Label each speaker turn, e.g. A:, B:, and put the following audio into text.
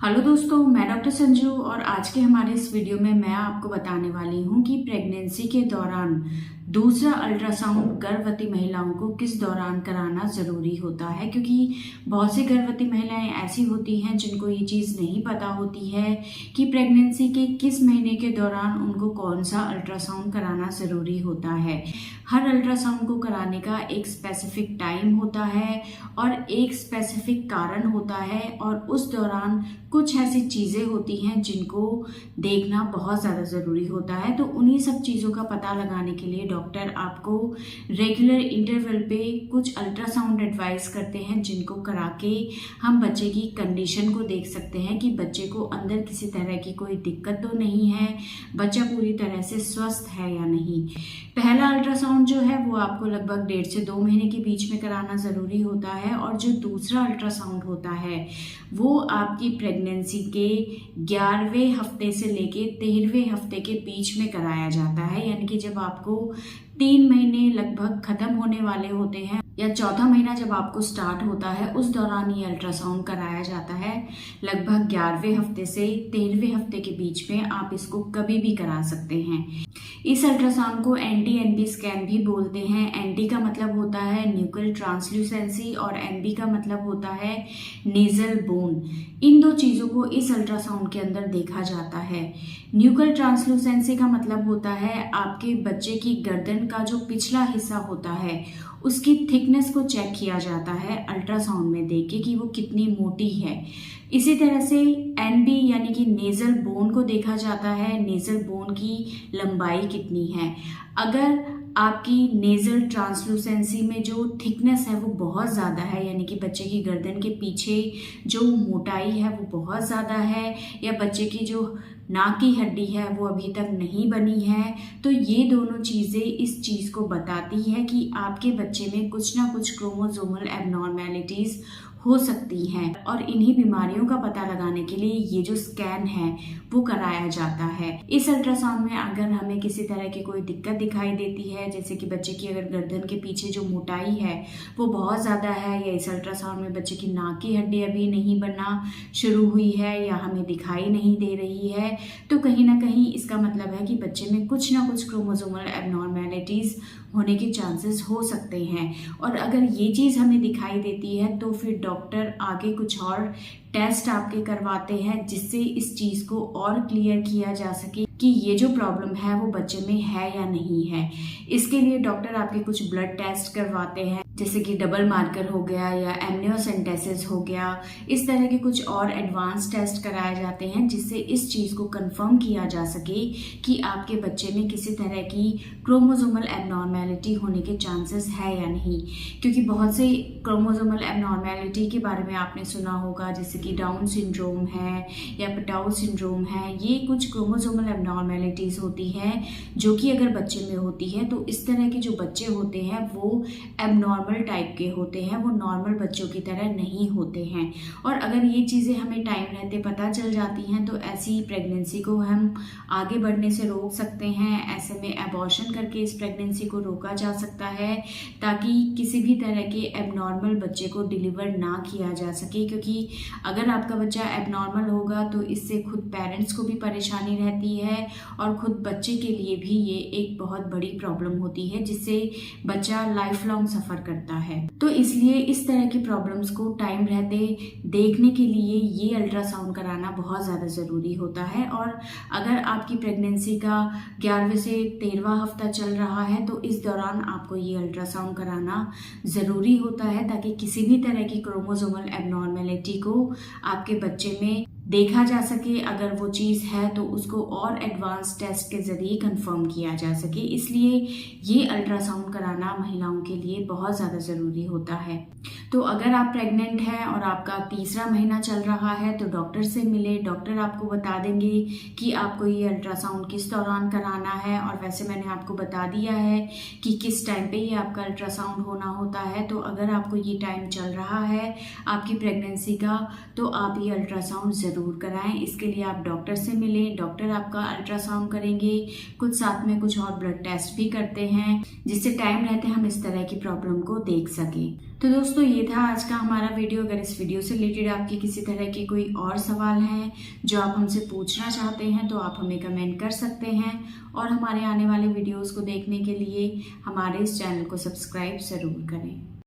A: Hello दोस्तों, मैं doctor Sanju और आज के हमारे इस वीडियो में मैं आपको बताने वाली हूँ कि प्रेगनेंसी के दौरान दूसरा अल्ट्रासाउंड गर्भवती महिलाओं को किस दौरान कराना ज़रूरी होता है। क्योंकि बहुत सी गर्भवती महिलाएं ऐसी होती हैं जिनको ये चीज़ नहीं पता होती है कि प्रेगनेंसी के किस महीने के दौरान उनको कौन सा अल्ट्रासाउंड कराना ज़रूरी होता है। हर अल्ट्रासाउंड को कराने का एक स्पेसिफिक टाइम होता है और एक स्पेसिफिक कारण होता है और उस दौरान कुछ ऐसी चीज़ें होती हैं जिनको देखना बहुत ज़्यादा ज़रूरी होता है। तो उन्हीं सब चीज़ों का पता लगाने के लिए डॉक्टर आपको रेगुलर इंटरवल पे कुछ अल्ट्रासाउंड एडवाइस करते हैं, जिनको करा के हम बच्चे की कंडीशन को देख सकते हैं कि बच्चे को अंदर किसी तरह की कोई दिक्कत तो नहीं है, बच्चा पूरी तरह से स्वस्थ है या नहीं। पहला अल्ट्रासाउंड जो है वो आपको लगभग 1.5 से 2 महीने के बीच में कराना ज़रूरी होता है और जो दूसरा अल्ट्रासाउंड होता है वो आपकी प्रेगनेंसी के 11वें हफ्ते से लेके 13वें हफ्ते के बीच में कराया जाता है। यानी कि जब आपको 3 महीने लगभग खत्म होने वाले होते हैं या चौथा महीना जब आपको स्टार्ट होता है, उस दौरान ये अल्ट्रासाउंड कराया जाता है। लगभग 11वें हफ्ते से 13वें हफ्ते के बीच में आप इसको कभी भी करा सकते हैं। इस अल्ट्रासाउंड को NT-NB स्कैन भी बोलते हैं। NT का मतलब होता है न्यूक्लियर ट्रांसल्यूसेंसी और NB का मतलब होता है नेजल बोन। इन दो चीज़ों को इस अल्ट्रासाउंड के अंदर देखा जाता है। न्यूक्लियर ट्रांसल्यूसेंसी का मतलब होता है आपके बच्चे की गर्दन का जो पिछला हिस्सा होता है उसकी थिकनेस को चेक किया जाता है अल्ट्रासाउंड में देख के कि वो कितनी मोटी है। इसी तरह से NB यानी कि नेजल बोन को देखा जाता है, नेजल बोन की लंबाई कितनी है। अगर आपकी नेजल ट्रांसलूसेंसी में जो थिकनेस है वो बहुत ज़्यादा है, यानी कि बच्चे की गर्दन के पीछे जो मोटाई है वो बहुत ज़्यादा है, या बच्चे की जो नाक की हड्डी है वो अभी तक नहीं बनी है, तो ये दोनों चीज़ें इस चीज़ को बताती है कि आपके बच्चे में कुछ ना कुछ क्रोमोसोमल एबनॉर्मेलिटीज़ हो सकती हैं। और इन्हीं बीमारियों का पता लगाने के लिए ये जो स्कैन है वो कराया जाता है। इस अल्ट्रासाउंड में अगर हमें किसी तरह की कोई दिक्कत दिखाई देती है, जैसे कि बच्चे की अगर गर्दन के पीछे जो मोटाई है वो बहुत ज़्यादा है, या इस अल्ट्रासाउंड में बच्चे की नाक की हड्डी अभी नहीं बनना शुरू हुई है या हमें दिखाई नहीं दे रही है, तो कहीं ना कहीं इसका मतलब है कि बच्चे में कुछ ना कुछ क्रोमोसोमल एबनॉर्मेलिटीज़ होने के चांसेस हो सकते हैं। और अगर ये चीज़ हमें दिखाई देती है तो फिर डॉक्टर आगे कुछ और टेस्ट आपके करवाते हैं, जिससे इस चीज़ को और क्लियर किया जा सके कि ये जो प्रॉब्लम है वो बच्चे में है या नहीं है। इसके लिए डॉक्टर आपके कुछ ब्लड टेस्ट करवाते हैं, जैसे कि डबल मार्कर हो गया या एमनियोसेंटेसिस हो गया। इस तरह के कुछ और एडवांस टेस्ट कराए जाते हैं जिससे इस चीज़ को कंफर्म किया जा सके कि आपके बच्चे में किसी तरह की क्रोमोसोमल एबनॉर्मेलिटी होने के चांसेस है या नहीं। क्योंकि बहुत से क्रोमोसोमल एबनॉर्मेलिटी के बारे में आपने सुना होगा, जैसे कि डाउन सिंड्रोम है या पेटाउ सिंड्रोम है। ये कुछ क्रोमोसोमल एबनॉर्मेलिटीज़ होती हैं जो कि अगर बच्चे में होती है तो इस तरह के जो बच्चे होते हैं वो एबनॉर्मल टाइप के होते हैं, वो नॉर्मल बच्चों की तरह नहीं होते हैं। और अगर ये चीज़ें हमें टाइम रहते पता चल जाती हैं तो ऐसी प्रेगनेंसी को हम आगे बढ़ने से रोक सकते हैं। ऐसे में एबॉर्शन करके इस प्रेगनेंसी को रोका जा सकता है, ताकि किसी भी तरह के एबनॉर्मल बच्चे को डिलीवर ना किया जा सके। क्योंकि अगर आपका बच्चा एबनॉर्मल होगा तो इससे खुद पेरेंट्स को भी परेशानी रहती है और खुद बच्चे के लिए भी ये एक बहुत बड़ी प्रॉब्लम होती है, जिससे बच्चा लाइफ लॉन्ग सफ़र करता है। तो इसलिए इस तरह की प्रॉब्लम्स को टाइम रहते देखने के लिए ये अल्ट्रासाउंड कराना बहुत ज़्यादा ज़रूरी होता है। और अगर आपकी प्रेगनेंसी का 11वें से 13वां हफ्ता चल रहा है तो इस दौरान आपको ये अल्ट्रासाउंड कराना ज़रूरी होता है, ताकि किसी भी तरह की क्रोमोसोमल एबनॉर्मेलिटी को आपके बच्चे में देखा जा सके। अगर वो चीज़ है तो उसको और एडवांस टेस्ट के ज़रिए कंफर्म किया जा सके। इसलिए ये अल्ट्रासाउंड कराना महिलाओं के लिए बहुत ज़्यादा ज़रूरी होता है। तो अगर आप प्रेग्नेंट हैं और आपका 3रा महीना चल रहा है तो डॉक्टर से मिले। डॉक्टर आपको बता देंगे कि आपको ये अल्ट्रासाउंड किस दौरान कराना है। और वैसे मैंने आपको बता दिया है कि किस टाइम पे ये आपका अल्ट्रासाउंड होना होता है। तो अगर आपको ये टाइम चल रहा है आपकी प्रेगनेंसी का तो आप ये अल्ट्रासाउंड ज़रूर ज़रूर कराएं। इसके लिए आप डॉक्टर से मिलें, डॉक्टर आपका अल्ट्रासाउंड करेंगे, कुछ साथ में कुछ और ब्लड टेस्ट भी करते हैं, जिससे टाइम रहते हम इस तरह की प्रॉब्लम को देख सकें। तो दोस्तों ये था आज का हमारा वीडियो। अगर इस वीडियो से रिलेटेड आपके किसी तरह के कोई और सवाल हैं जो आप हमसे पूछना चाहते हैं तो आप हमें कमेंट कर सकते हैं, और हमारे आने वाले वीडियोस को देखने के लिए हमारे इस चैनल को सब्सक्राइब ज़रूर करें।